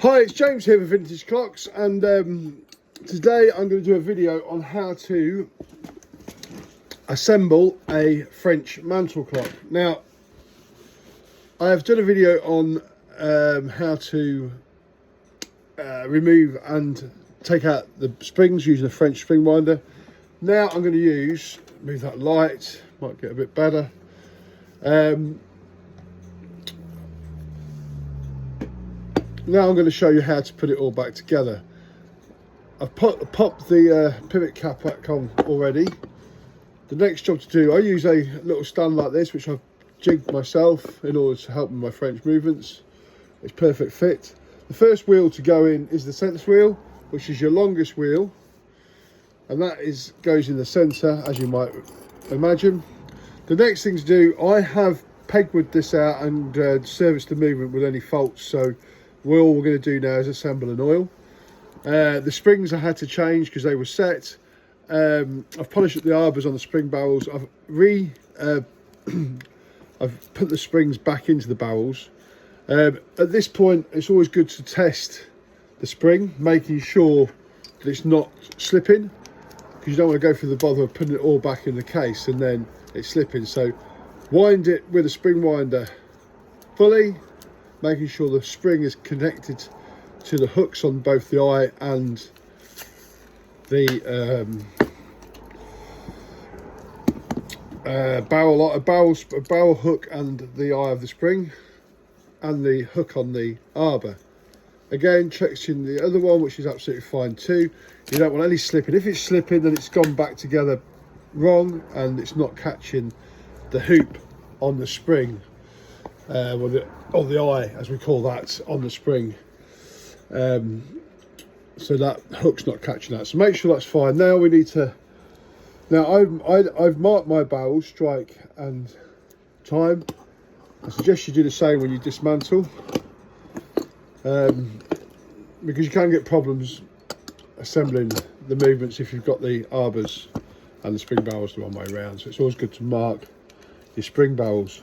Hi, it's James here with Vintage Clocks, and today I'm going to do a video on how to assemble a French mantel clock. Now, I have done a video on how to remove and take out the springs using a French spring winder. Now I'm going to move that light, might get a bit better. Now I'm going to show you how to put it all back together. I've popped the pivot cap back on already. The next job to do, I use a little stand like this, which I've jigged myself in order to help with my French movements. It's perfect fit. The first wheel to go in is the sense wheel, which is your longest wheel, and that goes in the centre, as you might imagine. The next thing to do, I have pegwood this out and serviced the movement with any faults, so all we're going to do now is assemble an oil. The springs I had to change because they were set. I've polished up the arbors on the spring barrels. I've put the springs back into the barrels. At this point, it's always good to test the spring, making sure that it's not slipping, because you don't want to go through the bother of putting it all back in the case and then it's slipping. So wind it with a spring winder fully, making sure the spring is connected to the hooks on both the eye and the barrel hook and the eye of the spring, and the hook on the arbor. Again, checking the other one, which is absolutely fine too. You don't want any slipping. If it's slipping, then it's gone back together wrong and it's not catching the hoop on the spring, or the eye, as we call that, on the spring. So that hook's not catching that. So make sure that's fine. Now we need to. Now I've marked my barrel strike and time. I suggest you do the same when you dismantle, because you can get problems assembling the movements if you've got the arbors and the spring barrels the wrong way around. So it's always good to mark your spring barrels.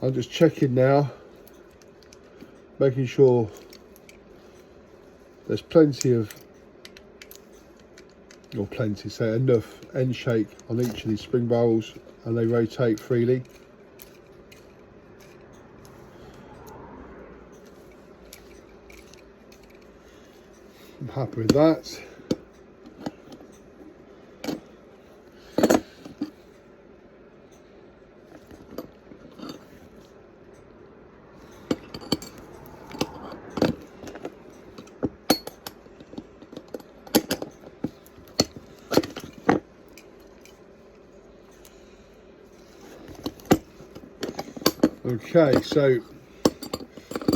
I'm just checking now, making sure there's plenty of, or plenty, say enough end shake on each of these spring barrels and they rotate freely. I'm happy with that. Okay, so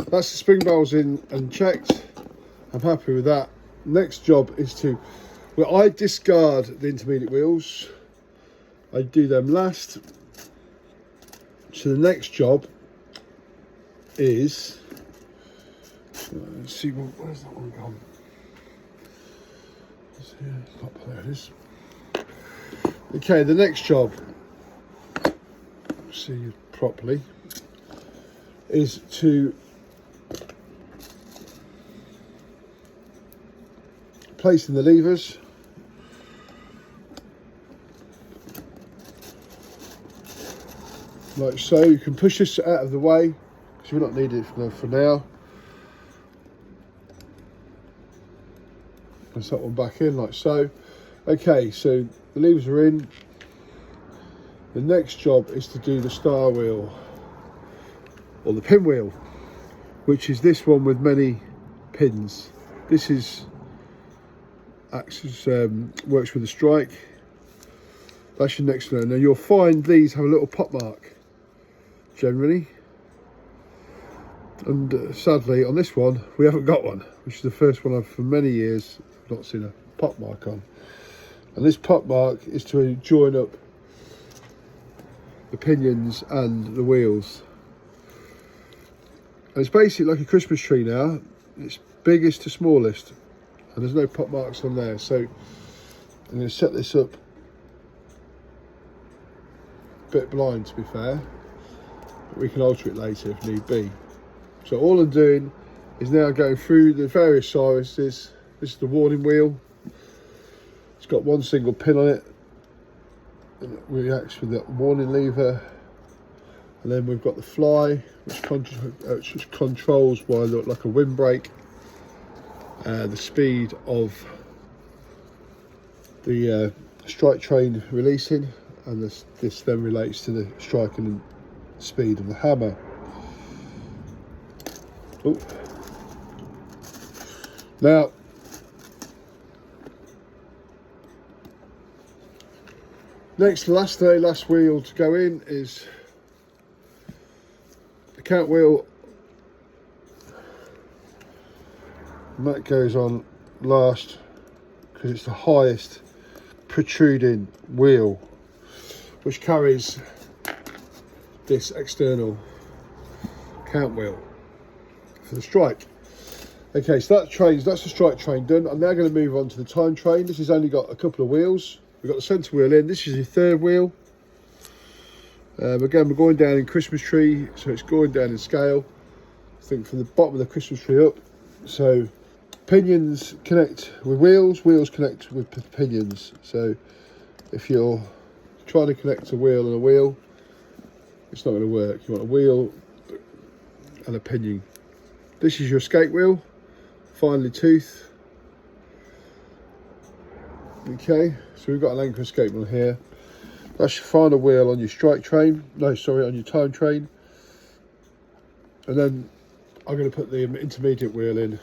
that's the spring barrels in and checked. I'm happy with that. Next job is I discard the intermediate wheels. I do them last. So the next job is, let's see, where's that one gone? There it is. Okay, the next job, see properly, is to place in the levers. Like so. You can push this out of the way because we're not needing it for now. Press that one back in like so. Okay, so the levers are in. The next job is to do the star wheel, or the pinwheel, which is this one with many pins. This works with a strike. That's your next one. Now you'll find these have a little pop mark generally, and sadly on this one we haven't got one, which is the first one I've for many years not seen a pop mark on. And this pop mark is to join up the pinions and the wheels. And it's basically like a Christmas tree now. It's biggest to smallest, and there's no pop marks on there. So I'm going to set this up a bit blind, to be fair, but we can alter it later if need be. So all I'm doing is now going through the various sizes. This is the warning wheel. It's got one single pin on it, and it reacts with that warning lever. And then we've got the fly, which controls what I look like a windbreak, the speed of the strike train releasing, and this then relates to the striking speed of the hammer. Ooh. Now, last wheel to go in is the count wheel, and that goes on last because it's the highest protruding wheel, which carries this external count wheel for the strike. Okay, so that's the strike train done. I'm now going to move on to the time train. This has only got a couple of wheels. We've got the centre wheel in. This is the third wheel. Again, we're going down in Christmas tree, so it's going down in scale. I think from the bottom of the Christmas tree up. So pinions connect with wheels, wheels connect with pinions. So if you're trying to connect a wheel and a wheel, it's not going to work. You want a wheel and a pinion. This is your escape wheel, finely tooth. Okay, so we've got an anchor escape on here. That's your final wheel on your strike train. No, sorry, on your time train. And then I'm going to put the intermediate wheel in,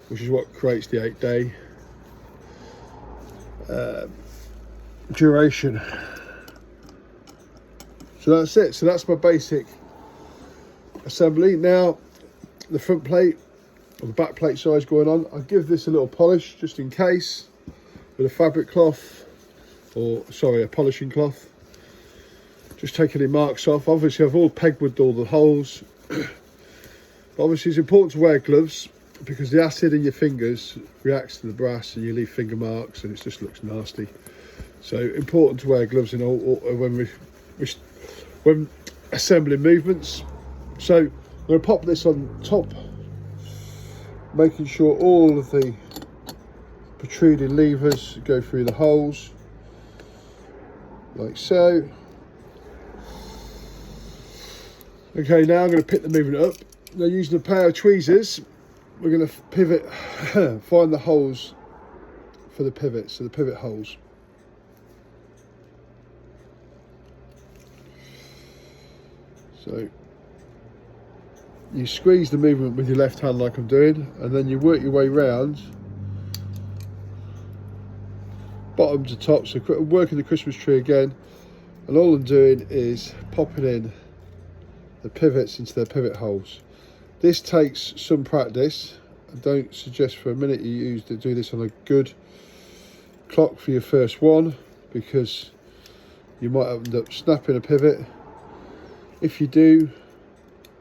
which is what creates the 8-day duration. So that's it. So that's my basic assembly. Now, the front plate or the back plate size going on, I'll give this a little polish just in case with a fabric cloth, or sorry, a polishing cloth. Just take any marks off. Obviously I've all pegwooded all the holes. But obviously it's important to wear gloves because the acid in your fingers reacts to the brass and you leave finger marks and it just looks nasty. So important to wear gloves in all when assembling movements. So I'm going to pop this on top, making sure all of the protruding levers go through the holes, like so. Okay, now I'm going to pick the movement up. Now using a pair of tweezers, we're going to pivot, find the holes for the pivots, so the pivot holes. So you squeeze the movement with your left hand like I'm doing, and then you work your way round bottom to top. So I'm working the Christmas tree again, and all I'm doing is popping in the pivots into their pivot holes. This takes some practice. I don't suggest for a minute you do this on a good clock for your first one, because you might end up snapping a pivot. If you do,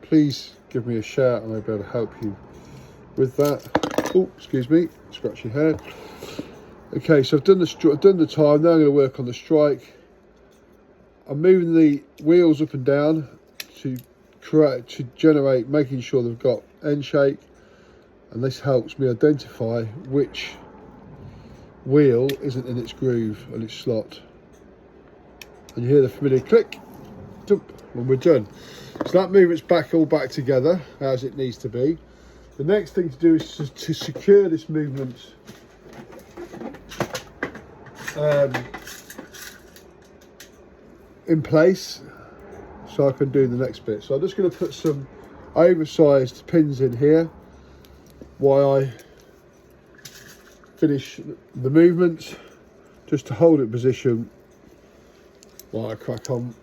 please give me a shout and I'll be able to help you with that. Oh, excuse me, scratch your hair. Okay, so I've done the time. Now I'm going to work on the strike. I'm moving the wheels up and down to generate, making sure they've got end shake, and this helps me identify which wheel isn't in its groove and its slot. And you hear the familiar click, dump, when we're done. So that movement's all back together as it needs to be. The next thing to do is to secure this movement in place, so I can do the next bit. So I'm just going to put some oversized pins in here while I finish the movement, just to hold it in position while I crack on.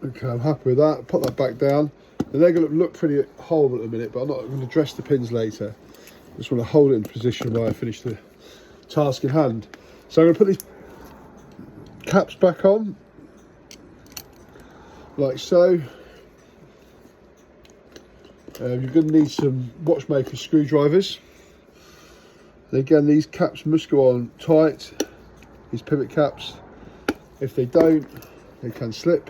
Okay, I'm happy with that. Put that back down. They're going to look pretty horrible at the minute, but I'm not going to dress the pins later. I just want to hold it in position while I finish the task in hand. So I'm going to put these caps back on, like so. You're going to need some watchmaker screwdrivers. And again, these caps must go on tight, these pivot caps. If they don't, they can slip.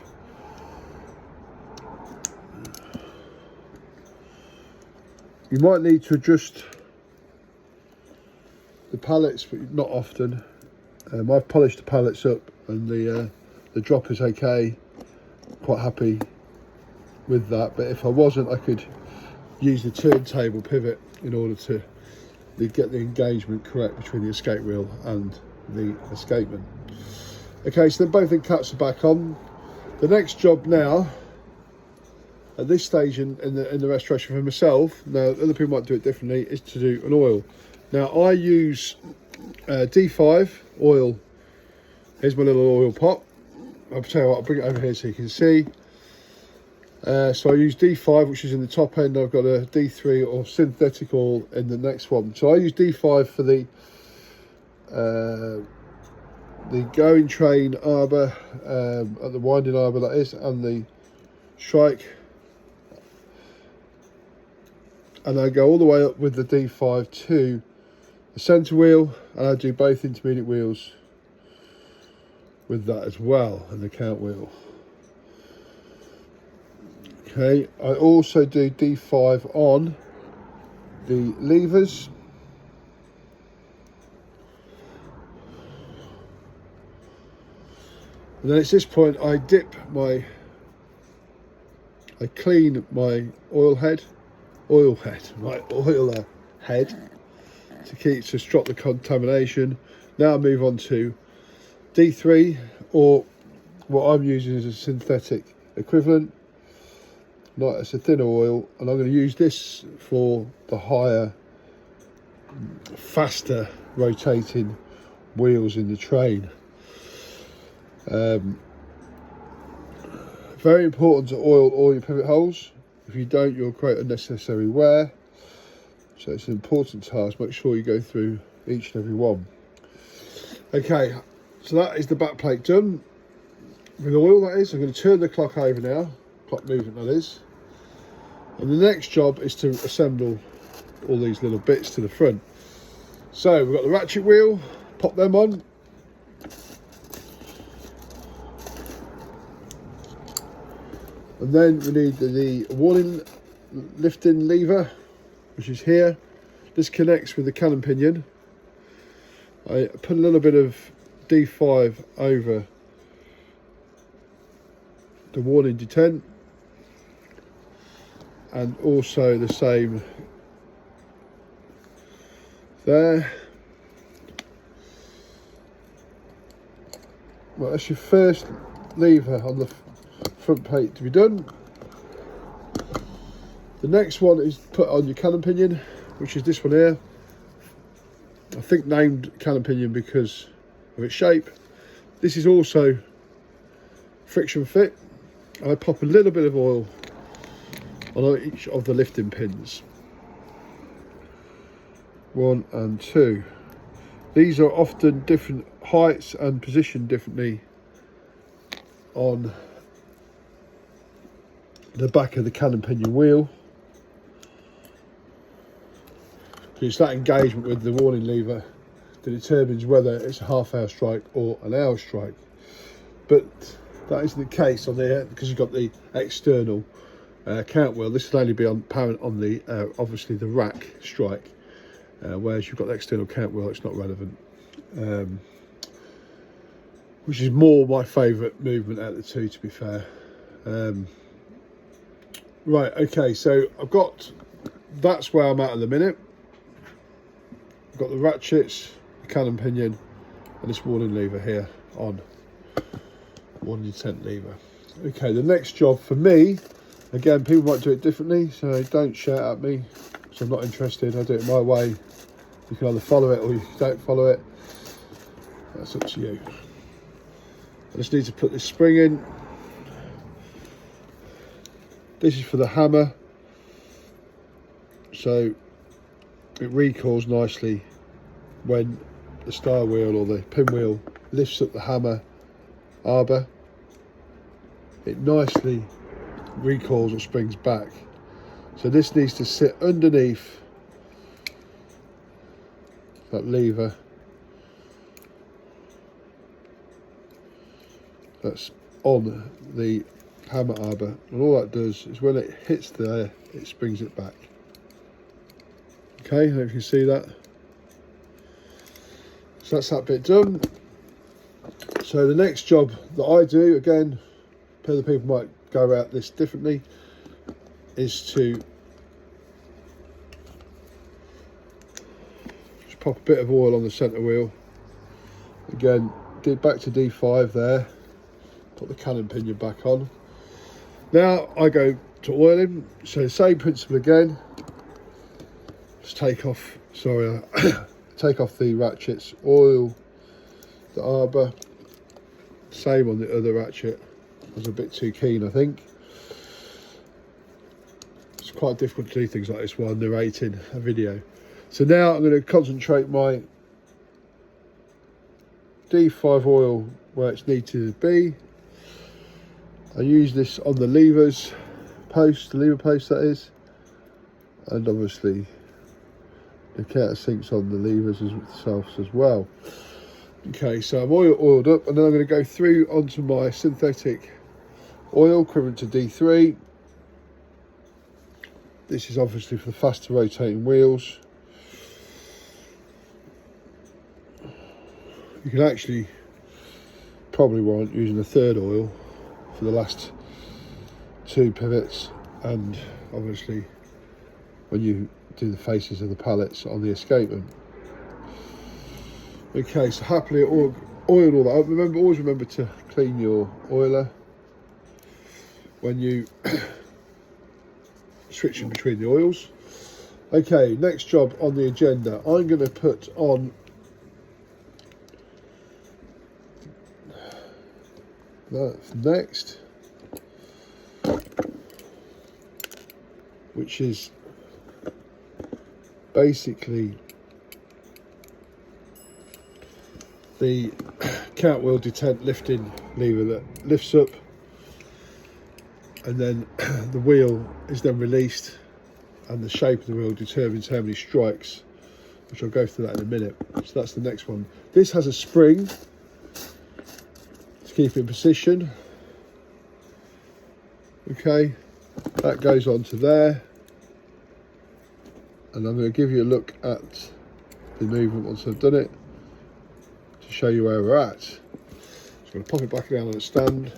You might need to adjust the pallets, but not often. I've polished the pallets up and the drop is okay. Quite happy with that, but if I wasn't, I could use the turntable pivot in order to get the engagement correct between the escape wheel and the escapement. Okay, so then both the caps are back on. The next job now, at this stage in the restoration for myself, now other people might do it differently, is to do an oil. Now I use D5 oil. Here's my little oil pot. I'll tell you what, I'll bring it over here so you can see. So I use D5, which is in the top end. I've got a D3 or synthetic oil in the next one. So I use D5 for the going train arbor, at the winding arbor that is, and the shrike. And I go all the way up with the D5 to the centre wheel, and I do both intermediate wheels with that as well, and the count wheel. Okay, I also do D5 on the levers. And then at this point I clean my oil head to stop the contamination. Now I move on to D3, or what I'm using is a synthetic equivalent. Like, it's a thinner oil, and I'm going to use this for the higher, faster rotating wheels in the train. Very important to oil all your pivot holes. If you don't, you'll create unnecessary wear. So it's an important task. Make sure you go through each and every one. Okay, so that is the back plate done with oil, that is. I'm going to turn the clock over now, clock movement that is. And the next job is to assemble all these little bits to the front. So we've got the ratchet wheel, pop them on. And then we need the warning lifting lever, which is here. This connects with the cannon pinion. I put a little bit of D5 over the warning detent, and also the same there. Well, that's your first lever on the front plate to be done. The next one is put on your cannon pinion, which is this one here. I think named cannon pinion because of its shape. This is also friction fit. I pop a little bit of oil on each of the lifting pins. 1 and 2. These are often different heights and positioned differently on the back of the cannon pinion wheel. It's that engagement with the warning lever that determines whether it's a half-hour strike or an hour strike. But that isn't the case on there because you've got the external count wheel. This will only be apparent on the obviously the rack strike, whereas you've got the external count wheel. It's not relevant, which is more my favourite movement out of the two, to be fair. Right, okay, so that's where I'm at the minute. I've got the ratchets, the cannon pinion, and this warning lever here on. Warning detent lever. Okay, the next job for me, again, people might do it differently, so don't shout at me, because I'm not interested. I do it my way. You can either follow it or you don't follow it. That's up to you. I just need to put this spring in. This is for the hammer, so it recoils nicely when the star wheel or the pinwheel lifts up the hammer arbor. It nicely recoils or springs back. So this needs to sit underneath that lever that's on the hammer arbor, and all that does is when it hits there, it springs it back. Okay, I hope you can see that. So that's that bit done. So the next job that I do, again, other people might go about this differently, is to just pop a bit of oil on the centre wheel. Again, back to D5 there, put the cannon pinion back on. Now I go to oiling, so same principle again. Just take off, take off the ratchets, oil the arbor, same on the other ratchet. I was a bit too keen, I think. It's quite difficult to do things like this while narrating a video. So now I'm going to concentrate my D5 oil where it's needed to be. I use this on the levers post, the lever post that is, and obviously the countersinks on the levers themselves as well. Okay, so I'm oiled up, and then I'm going to go through onto my synthetic oil equivalent to D3. This is obviously for the faster rotating wheels. You can actually probably warrant using a third oil for the last two pivots, and obviously when you do the faces of the pallets on the escapement. Okay, so happily oiled all that up. Remember, always remember to clean your oiler when you switching between the oils. Okay, next job on the agenda, I'm going to put on that's next, which is basically the cartwheel detent lifting lever that lifts up, and then the wheel is then released, and the shape of the wheel determines how many strikes, which I'll go through that in a minute. So that's the next one. This has a spring to keep in position. Okay, that goes onto there, and I'm going to give you a look at the movement once I've done it to show you where we're at. So I'm going to pop it back down on the stand.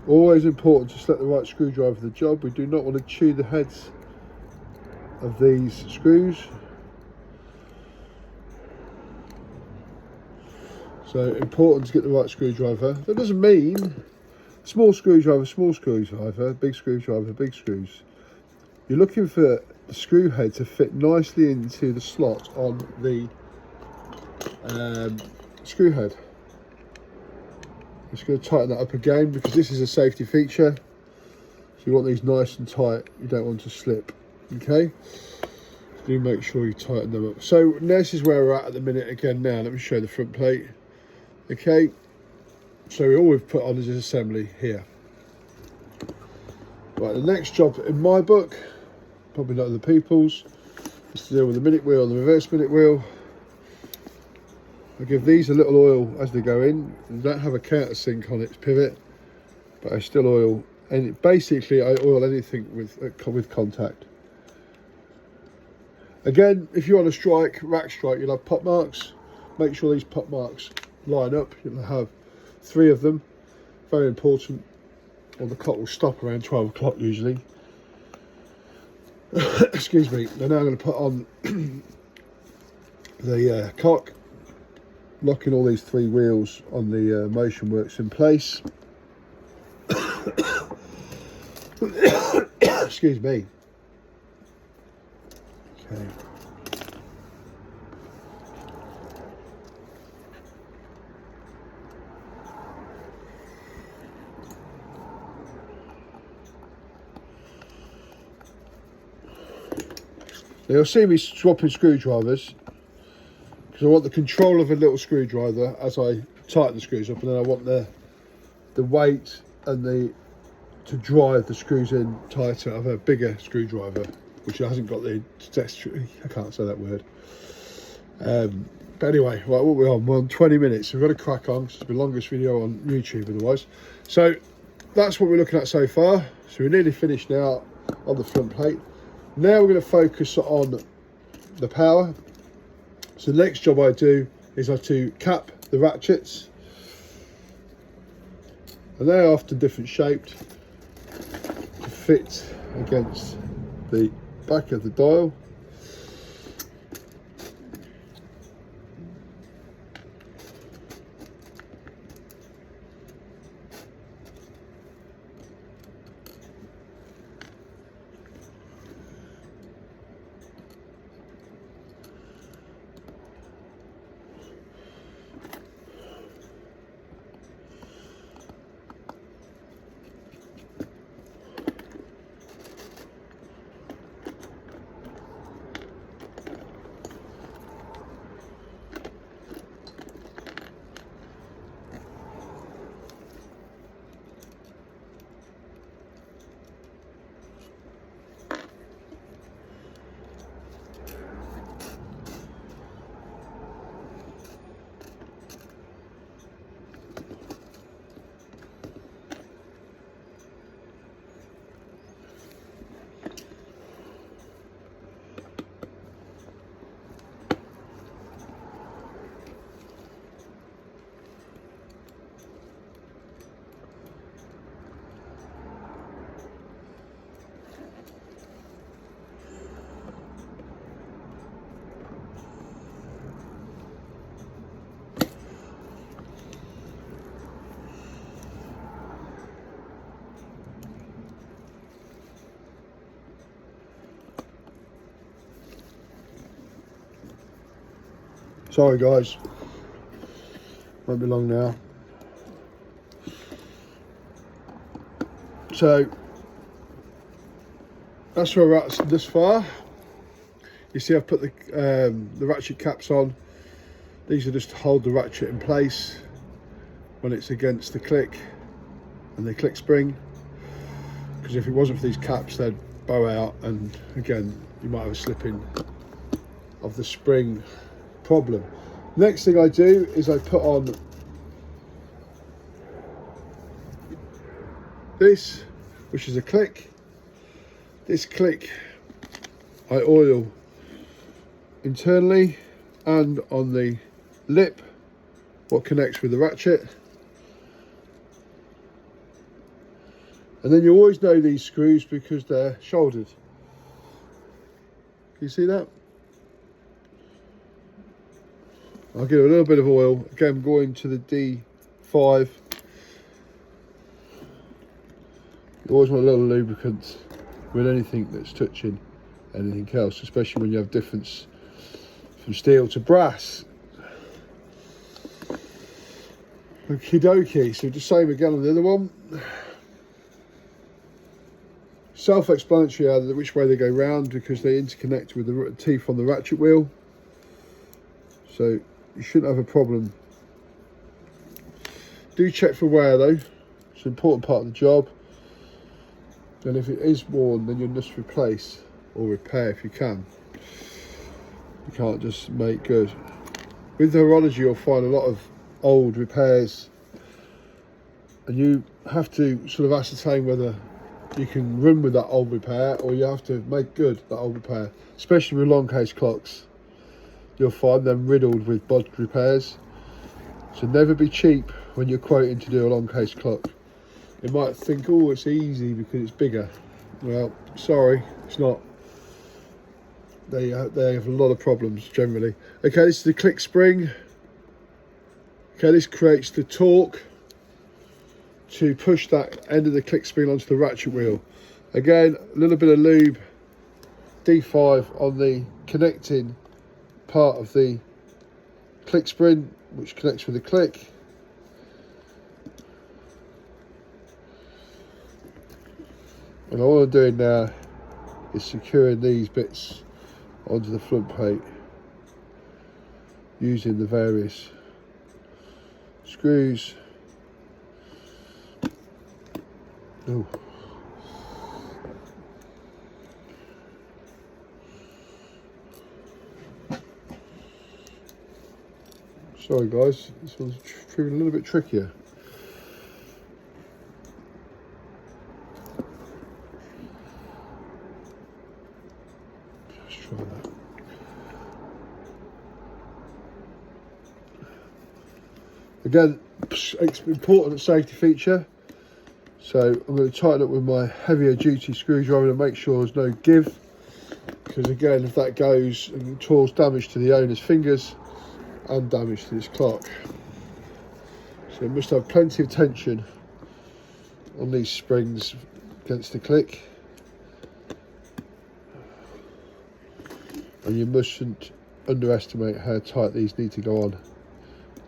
Always important to select the right screwdriver for the job. We do not want to chew the heads of these screws. So important to get the right screwdriver. That doesn't mean small screwdriver, big screwdriver, big screws. You're looking for the screw head to fit nicely into the slot on the screw head. Just going to tighten that up again because this is a safety feature. So you want these nice and tight. You don't want to slip. Okay. So do make sure you tighten them up. So this is where we're at the minute again now. Let me show the front plate. Okay. So all we've put on is this assembly here. Right, the next job in my book, probably not other people's, is to deal with the minute wheel and the reverse minute wheel. I give these a little oil as they go in. They don't have a countersink on its pivot, but I still oil, and basically I oil anything with contact. Again, if you're on a strike, rack strike, you'll have pop marks. Make sure these pop marks line up. You'll have 3 of them. Very important. Or the clock will stop around 12 o'clock usually. Excuse me. Now I'm going to put on the cock, locking all these 3 wheels on the motion works in place. Excuse me. Okay. Now you'll see me swapping screwdrivers because I want the control of a little screwdriver as I tighten the screws up, and then I want the weight and to drive the screws in tighter. I have a bigger screwdriver, which hasn't got the I can't say that word. But anyway, right, what we're on 20 minutes. We've got to crack on. It's the longest video on YouTube otherwise. So that's what we're looking at so far. So we're nearly finished now on the front plate. Now we're going to focus on the power. So the next job I do is I have to cap the ratchets, and they're often different shaped to fit against the back of the dial. Sorry guys, won't be long now. So that's where we're at this far. You see I've put the ratchet caps on. These are just to hold the ratchet in place when it's against the click and the click spring, because if it wasn't for these caps they'd bow out, and again you might have a slipping of the spring problem. Next thing I do is I put on this, which is a click. This click I oil internally and on the lip, what connects with the ratchet. And then you always know these screws because they're shouldered. Can you see that? I'll give it a little bit of oil. Again, going to the D5. You always want a little lubricant with anything that's touching anything else, especially when you have difference from steel to brass. Okie dokie, so the same again on the other one. Self-explanatory which way they go round, because they interconnect with the teeth on the ratchet wheel. So you shouldn't have a problem. Do check for wear though. It's an important part of the job. And if it is worn, then you must replace or repair if you can. You can't just make good. With the horology, you'll find a lot of old repairs, and you have to sort of ascertain whether you can run with that old repair or you have to make good that old repair. Especially with long case clocks, you'll find them riddled with bodged repairs. So never be cheap when you're quoting to do a long case clock. You might think, oh, it's easy because it's bigger. Well, sorry, it's not. They have a lot of problems generally. Okay, this is the click spring. Okay, this creates the torque to push that end of the click spring onto the ratchet wheel. Again, a little bit of lube, D5 on the connecting part of the click spring, which connects with the click. And all I'm doing now is securing these bits onto the front plate using the various screws. Oh. Sorry guys, this one's proving a little bit trickier. Let's try that. Again, it's an important safety feature. So I'm going to tighten up with my heavier duty screwdriver to make sure there's no give. Because again, if that goes, it can cause damage to the owner's fingers and damage to this clock. So it must have plenty of tension on these springs against the click. And you mustn't underestimate how tight these need to go on.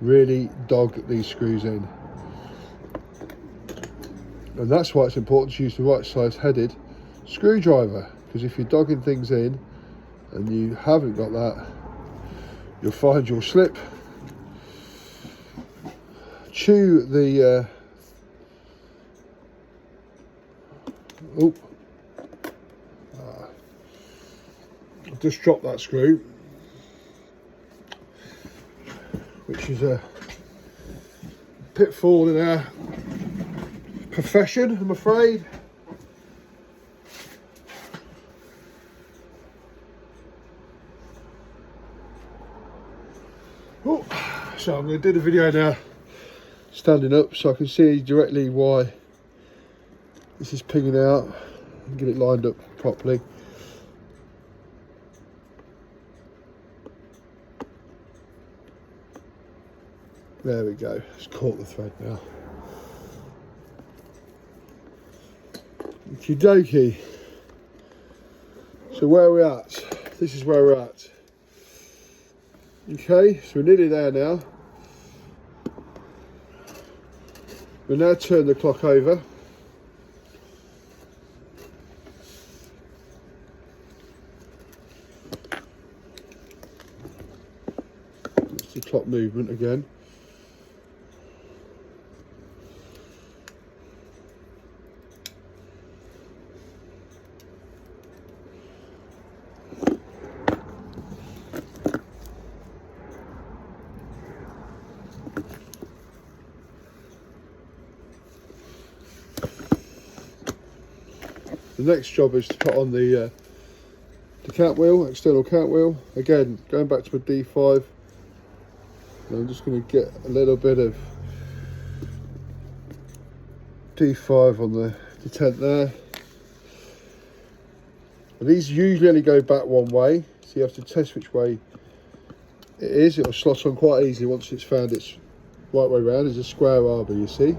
Really dog these screws in. And that's why it's important to use the right size headed screwdriver, because if you're dogging things in and you haven't got that, you'll find you'll slip, chew the just drop that screw, which is a pitfall in our profession, I'm afraid. Oh, so I'm going to do the video now standing up so I can see directly why this is pinging out and get it lined up properly. There we go, it's caught the thread now. Okie dokie. So where are we at? This is where we're at. Okay, so we're nearly there now. We'll now turn the clock over. That's the clock movement again. The next job is to put on the cant wheel, external cant wheel. Again, going back to a D5, I'm just going to get a little bit of D5 on the tent there. And these usually only go back one way, so you have to test which way it is. It'll slot on quite easily once it's found its right way round. There's a square arbor, you see.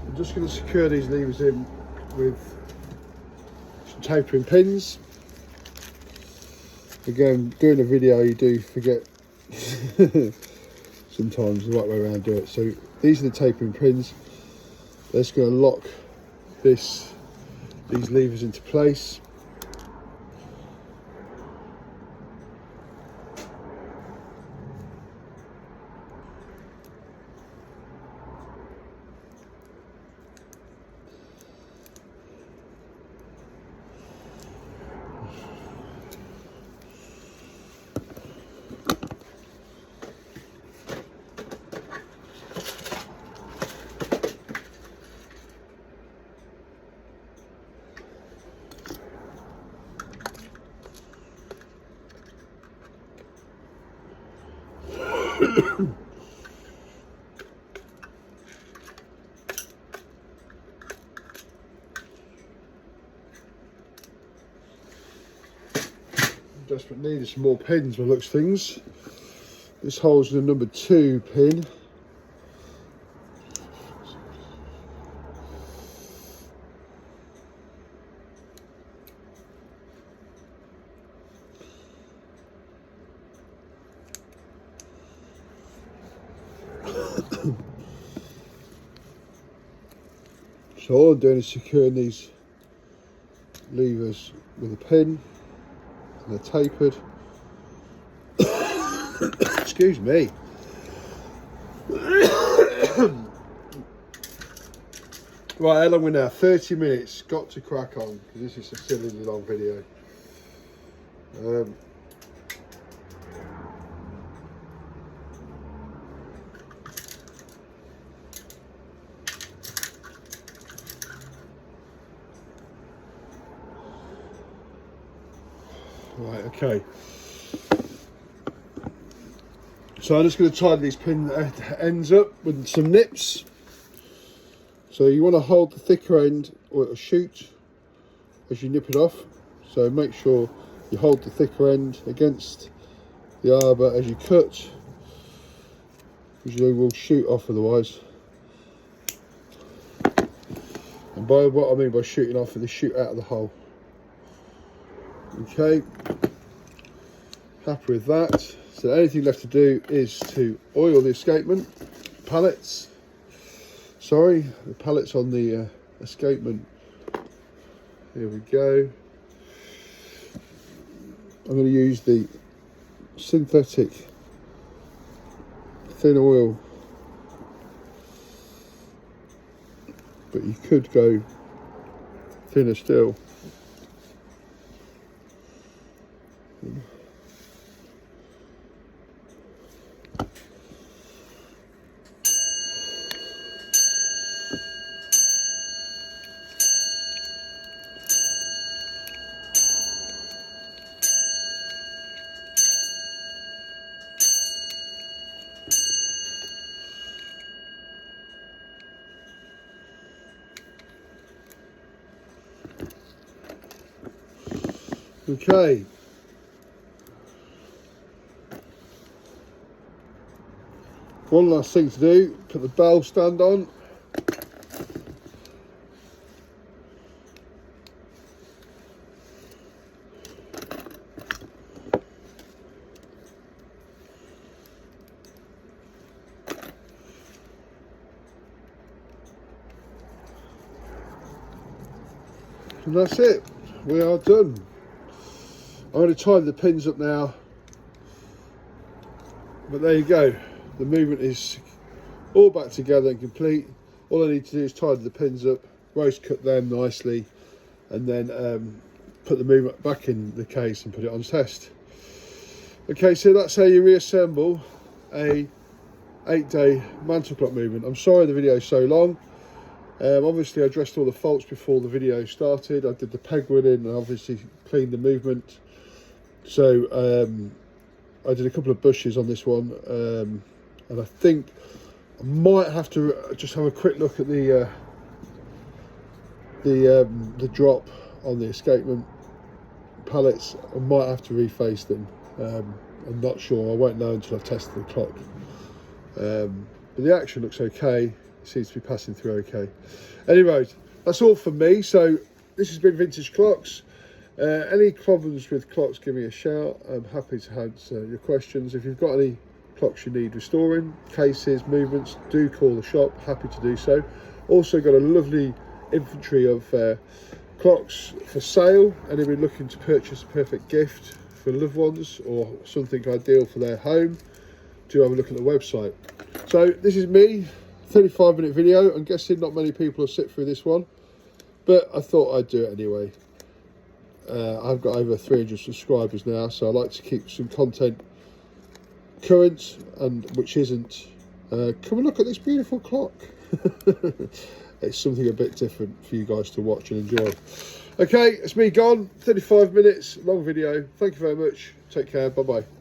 I'm just going to secure these levers in with some tapering pins. Again, doing a video you do forget sometimes the right way around to do it. So these are the tapering pins. They're just going to lock these levers into place. desperate need of some more pins by the looks of things. This hole's the number 2 pin. So all I'm doing is securing these levers with a pin, and they're tapered. Excuse me. Right, how long we're now? 30 minutes. Got to crack on because this is a silly long video. Right, okay. So I'm just going to tighten these pin ends up with some nips. So you want to hold the thicker end or it'll shoot as you nip it off. So make sure you hold the thicker end against the arbor as you cut, because you will shoot off otherwise. And by what I mean by shooting off, they shoot out of the hole. Okay, happy with that. So the only thing left to do is to oil the escapement pallets. Sorry, the pallets on the escapement. Here we go. I'm going to use the synthetic thin oil, but you could go thinner still. Okay. One last thing to do, put the bell stand on. And that's it, we are done. I'm going to tighten the pins up now, but there you go, the movement is all back together and complete. All I need to do is tighten the pins up, roast cut them nicely, and then put the movement back in the case and put it on test. Okay, so that's how you reassemble a 8-day mantle clock movement. I'm sorry the video is so long. Obviously I addressed all the faults before the video started. I did the peg running and obviously cleaned the movement. So I did a couple of bushes on this one, and I think I might have to just have a quick look at the drop on the escapement pallets. I might have to reface them. I'm not sure, I won't know until I've tested the clock. But the action looks okay, it seems to be passing through okay. Anyway, that's all from me. So this has been Vintage Clocks. Any problems with clocks, give me a shout. I'm happy to answer your questions. If you've got any clocks you need restoring, cases, movements, do call the shop, happy to do so. Also got a lovely inventory of clocks for sale. Anybody looking to purchase a perfect gift for loved ones or something ideal for their home, do have a look at the website. So this is me, 35-minute video. I'm guessing not many people will sit through this one, but I thought I'd do it anyway. I've got over 300 subscribers now, so I like to keep some content current and which isn't. Come and look at this beautiful clock. It's something a bit different for you guys to watch and enjoy. Okay, it's me gone. 35 minutes, long video. Thank you very much. Take care. Bye bye.